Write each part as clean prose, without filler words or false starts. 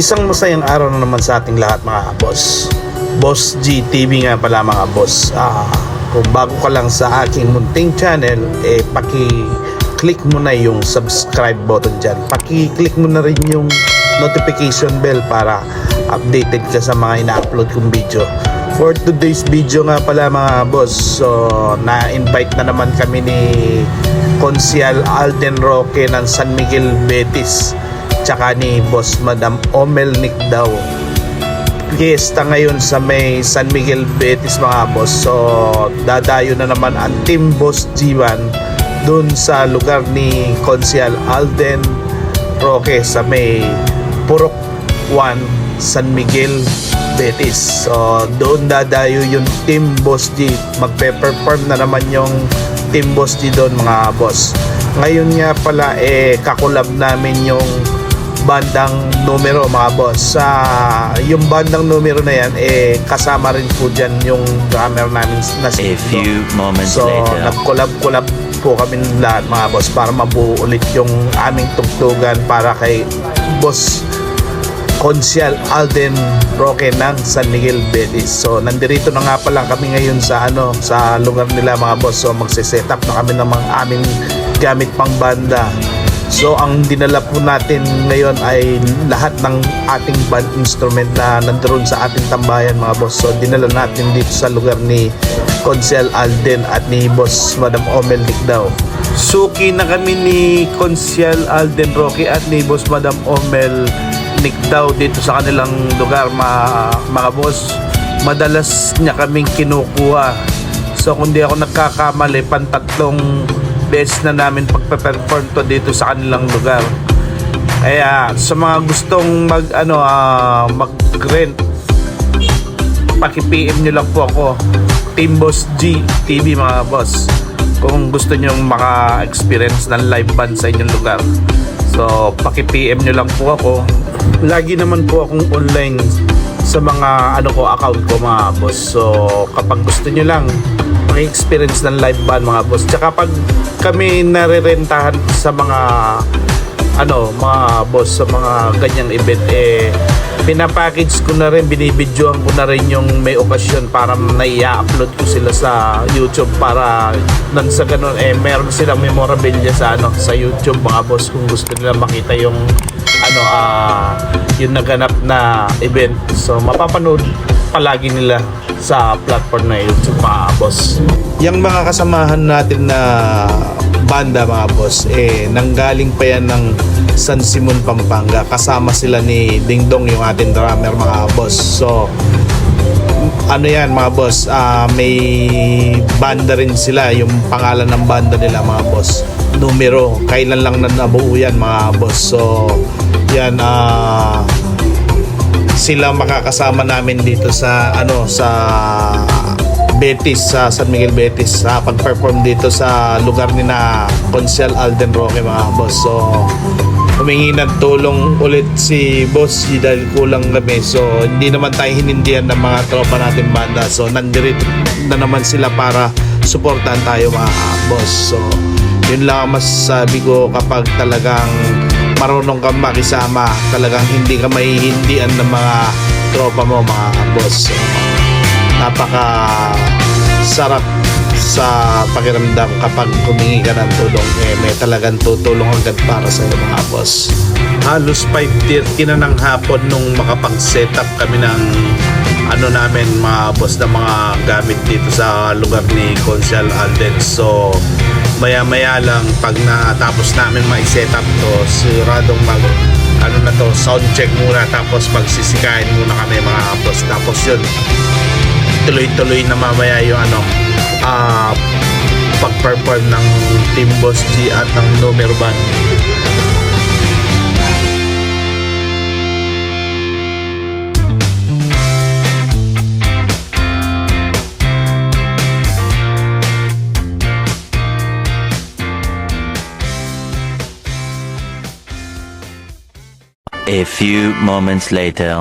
Isang masayang araw na naman sa ating lahat mga boss. Boss G TV nga pala mga boss. Kung bago ka lang sa aking munting channel, paki-click mo na yung subscribe button dyan. Paki-click mo na rin yung notification bell para updated ka sa mga ina-upload kong video. For today's video nga pala mga boss, so na-invite na naman kami ni Konsyal Alden Roque ng San Miguel, Betis, tsaka ni Boss Madam Omel Nicdao. Fiesta ngayon sa may San Miguel, Betis mga boss. So dadayo na naman ang Team Boss G1 dun sa lugar ni Konsyal Alden Roque sa may Purok 1, San Miguel, Betis. So doon dadayo yung Team Boss G. Magpe-perform na naman yung Team Boss G doon mga boss. Ngayon nga pala kakulab namin yung bandang numero mga boss. Yung bandang numero na yan kasama rin po dyan yung drummer namin na si A few moments so later. nagkulab-kulab po kami lahat mga boss para mabuo ulit yung aming tugtugan para kay Boss Konsyal Alden Roque ng San Miguel, Betis. So nandirito na nga pala kami ngayon sa sa lugar nila mga boss. So magse-set up na kami ng mga aming gamit pang banda. So ang dinala po natin ngayon ay lahat ng ating band instrument na nandoon sa ating tambayan mga boss. So dinala natin dito sa lugar ni Konsyal Alden at ni Boss Madam Omel Nicdao. Suki na kami ni Konsyal Alden Roque at ni Boss Madam Omel Nicdao dito sa kanilang lugar mga boss. Madalas niya kaming kinukuha. So kung di ako nagkakamali, pantatlong beses na namin pagpe-perform to dito sa kanilang lugar. Kaya sa mga gustong mag-rent, paki-PM nyo lang po ako, Team Boss G TV mga boss, kung gusto nyo maka-experience ng live band sa inyong lugar. So paki-PM nyo lang po ako. Lagi naman po akong online sa mga account ko mga boss. So kapag gusto nyo lang experience ng live band mga boss, tsaka pag kami narerentahan sa mga mga boss sa mga ganyang event, pinapackage ko na rin, binibidyoan ko na rin yung may okasyon para nai-upload ko sila sa YouTube para nang sa ganun meron silang memorabilia sa YouTube mga boss kung gusto nila makita yung yung naganap na event. So mapapanood palagi nila sa platform na YouTube mga boss. Yung mga kasamahan natin na banda mga boss, nanggaling pa yan ng San Simon, Pampanga. Kasama sila ni Dingdong, yung ating drummer mga boss. So yan mga boss, may banda rin sila. Yung pangalan ng banda nila mga boss, Numero. Kailan lang na nabuo yan mga boss. So yan, sila makakasama namin dito sa sa Betis, sa San Miguel, Betis, pag-perform dito sa lugar ni na Konsyal Alden Roque mga boss. So humingi ng tulong ulit si Boss G dahil kulang kami. So hindi naman tayo hinindihan ng mga tropa natin banda. So nandirito na naman sila para suportahan tayo mga boss. So yun lang ang masasabi ko kapag talagang marunong kang makisama, talagang hindi ka mahihindian ng mga tropa mo mga boss. Napaka sarap sa pakiramdam kapag humingi ka ng tulong, may talagang tutulong agad para sa iyo mga boss. Halos 5:30 na ng hapon nung makapag-set up kami ng namin mga boss na mga gamit dito sa lugar ni Consial Alden. So maya lang pag natapos namin ma-set up to, siguradong mag sound check muna, tapos magsisikain muna kami mga boss. Tapos yun, tuloy-tuloy na mamaya yung pag-perform ng Team Boss G at ng Numero Band. A few moments later.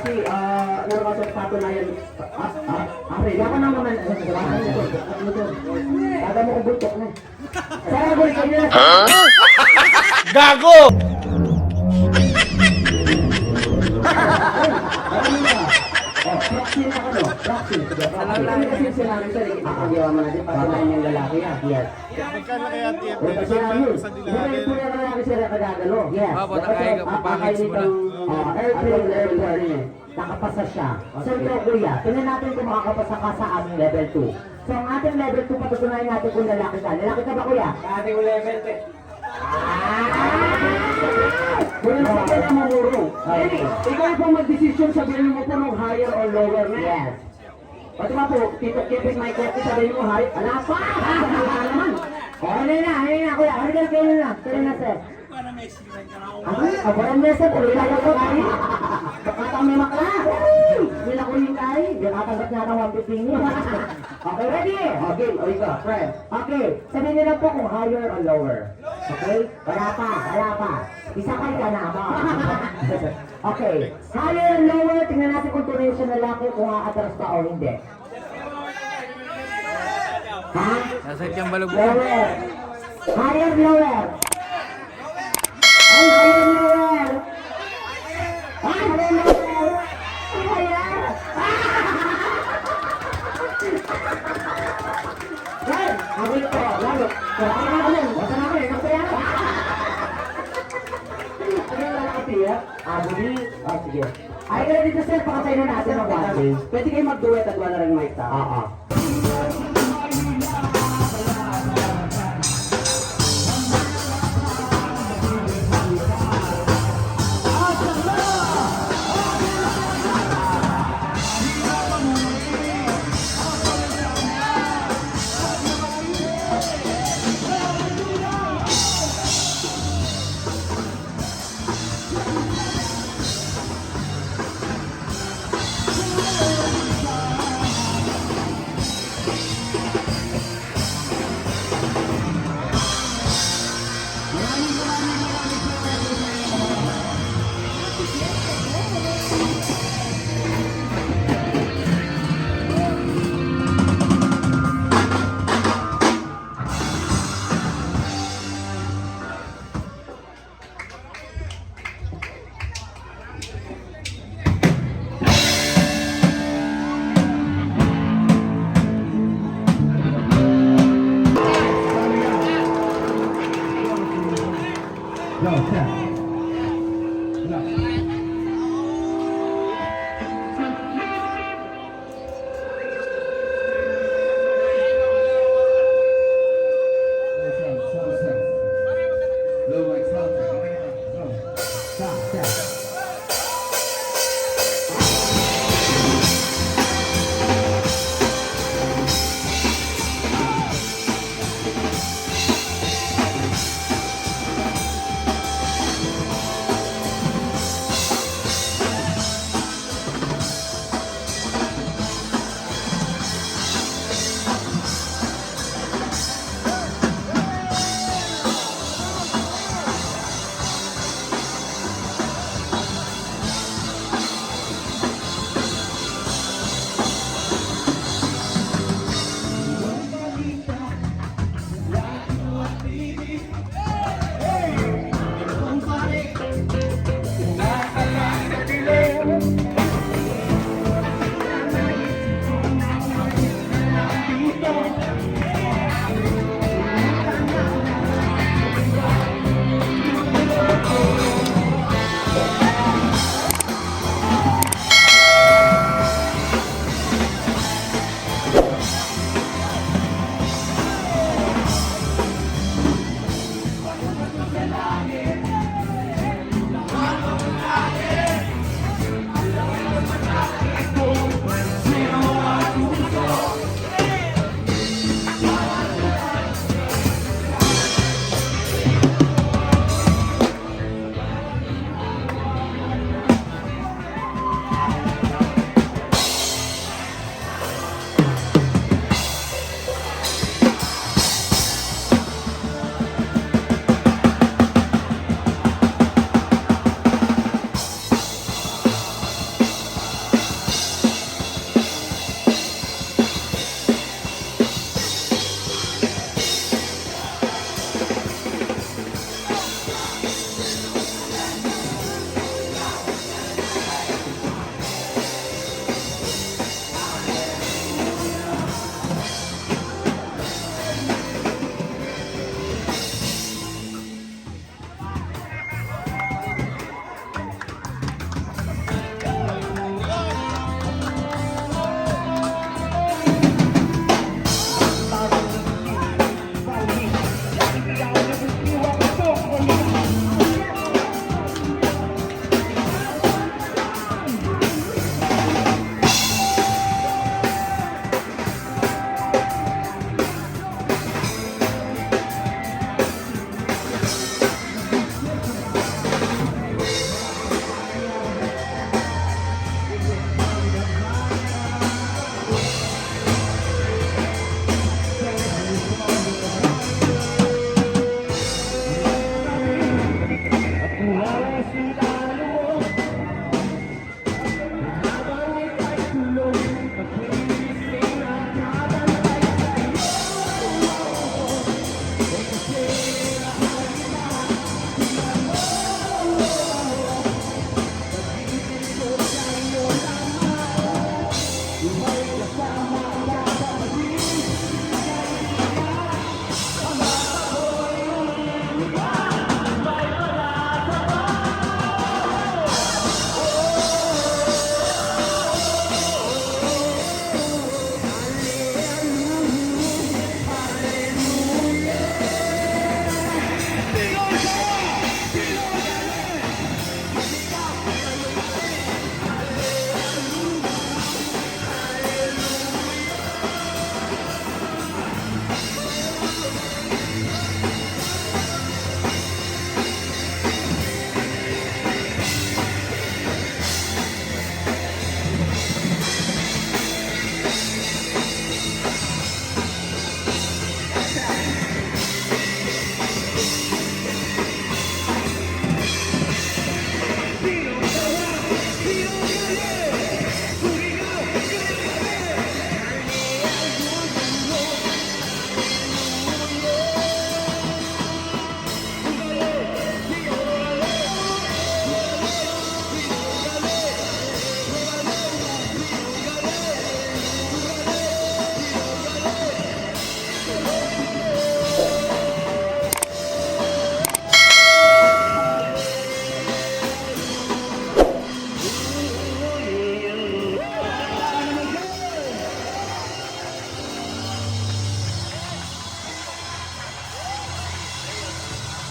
kasi, naroon sa patunayan. Ari, ako na naman. Kada mo kong buntok na. Sana ko kayo na. Gago! Vaccine ako, no? Vaccine. Vaccine kasi sinabi sa rin. Ipagawa mo natin patunayan yung lalaki, ha? Yes. Magkano kaya TF? O, kasi namin. Sa Hindi Diladen? po yung lalaki sila kadagalo. Yes. Opo, nakaiga po, pangits mo na. Airplane level 1. Nakapasa siya. So ito kuya, tingnan natin kung makakapasa ka sa aming level 2. So ang ating level 2, patutunayan natin kung lalaki ka. Lalaki ka ba kuya? Ating level 10. Kung sa ka na mamurong. Ikaw po mag-desisyon, sabihin mo po nung higher or lower. Yes. Pati ba po, Tito Kipis, my Kipis, sabihin mo higher. Ala pa! Wala naman. O, ano na, kuya. Kailan na, sir? Ako ang mesa, tuloy lang ako kay. Baka may makla. Nila ko yung kay. Di nakatanggap na ng 150 niya. Okay, ready? Okay, o ikaw, friend. Okay, sabihin niyo lang po kung higher or lower. Okay? Wala pa. Isa kayo ka na. Okay, higher or lower, tingnan natin kung tunay siya na laki, kung aatras pa o hindi. Ha? Nasa tiyang balog mo. Lower. Higher, lower. Ay, higher, lower. Ay, higher, lower. Ay, higher. Ay, habol ko. Lalo. Wala na ako nun. Wala na ako eh. Nagsaya na. Ano yung lalaki tiya? Budi. Sige. Ay, kaya dito sir, pakatay na natin ang one. Pwede kayo mag-duet at wala rin mic ta. Oo.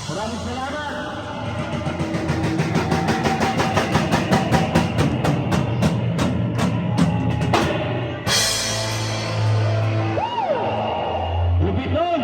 Maraming salamat. Lupit nun!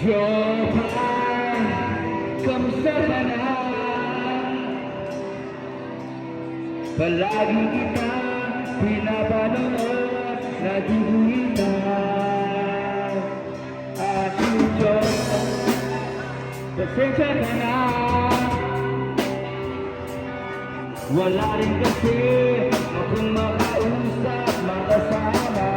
Johan, kamusta ka na? Palagi kita pinapanood, naguguhitan. Aking Diyos, pasensya ka na. Wala rin kasi akong makausap, makasama.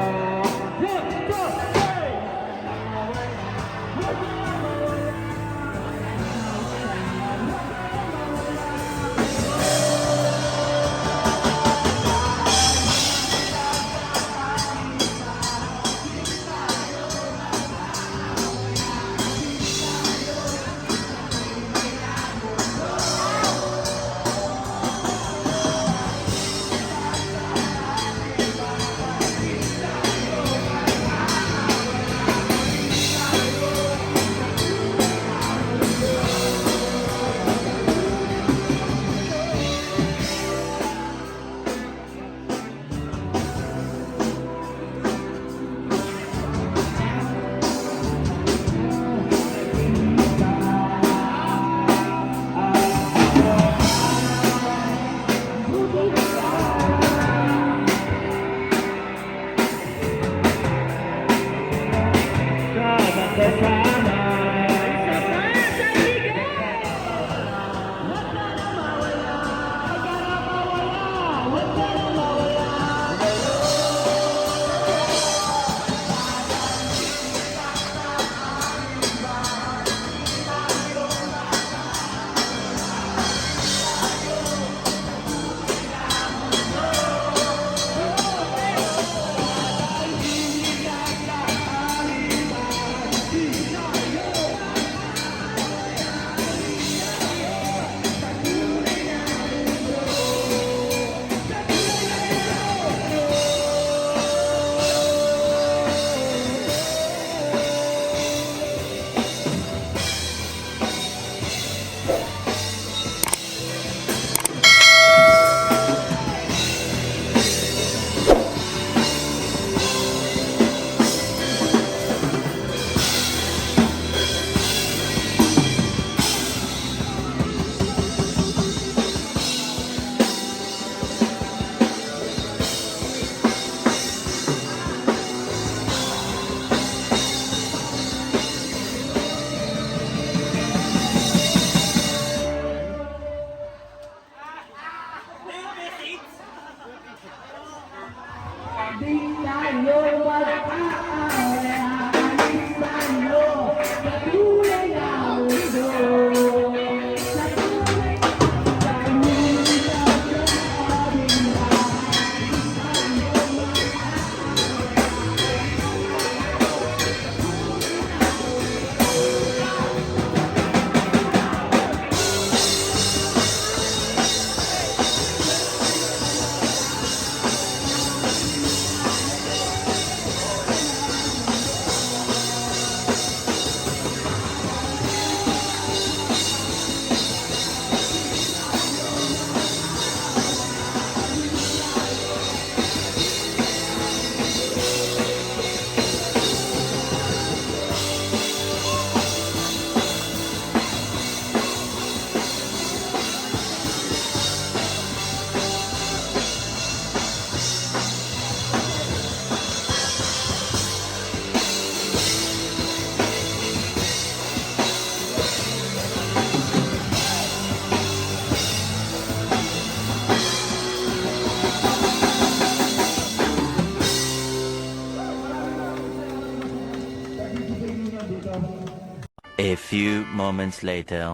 A few moments later.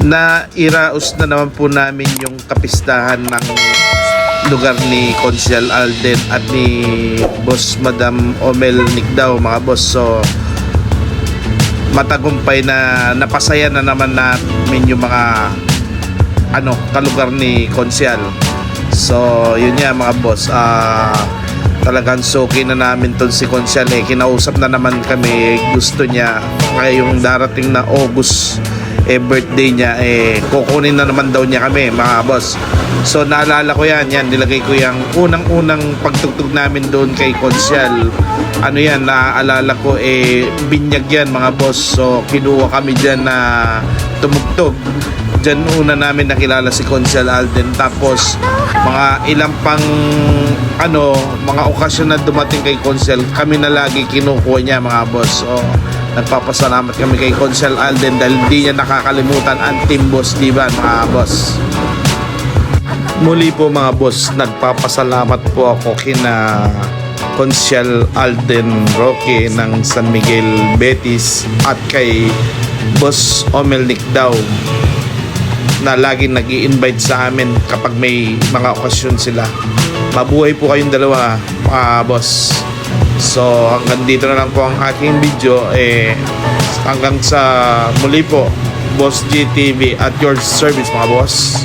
Na iraos na naman po namin yung kapistahan ng lugar ni Consial Alden at ni Boss Madam Omel Nicdaw, mga boss. So matagumpay na napasaya na naman namin yung mga kalugar ni Consial. So yun nga, mga boss, talagang suki na namin ton si Consial. Kinausap na naman kami, gusto niya ngayong darating na August birthday niya, kukunin na naman daw niya kami, mga boss. So naalala ko yan, nilagay ko yung unang-unang pagtugtog namin doon kay Consial. Naaalala ko, binyag yan, mga boss. So kinuha kami dyan na tumugtog. Dyan una namin nakilala si Consial Alden. Tapos mga ilang pang mga okasyon na dumating kay Consial, kami na lagi kinukuha niya, mga boss. So nagpapasalamat kami kay Consial Alden dahil hindi niya nakakalimutan ang Team Boss Divan, mga boss. Muli po, mga boss, nagpapasalamat po ako kina Consial Alden Roque ng San Miguel, Betis, at kay Boss Omel Nicdaw na laging nag-i-invite sa amin kapag may mga okasyon sila. Mabuhay po kayong dalawa, mga boss. So hanggang dito na lang po ang aking video. Hanggang sa muli po, Boss G TV at your service, mga boss.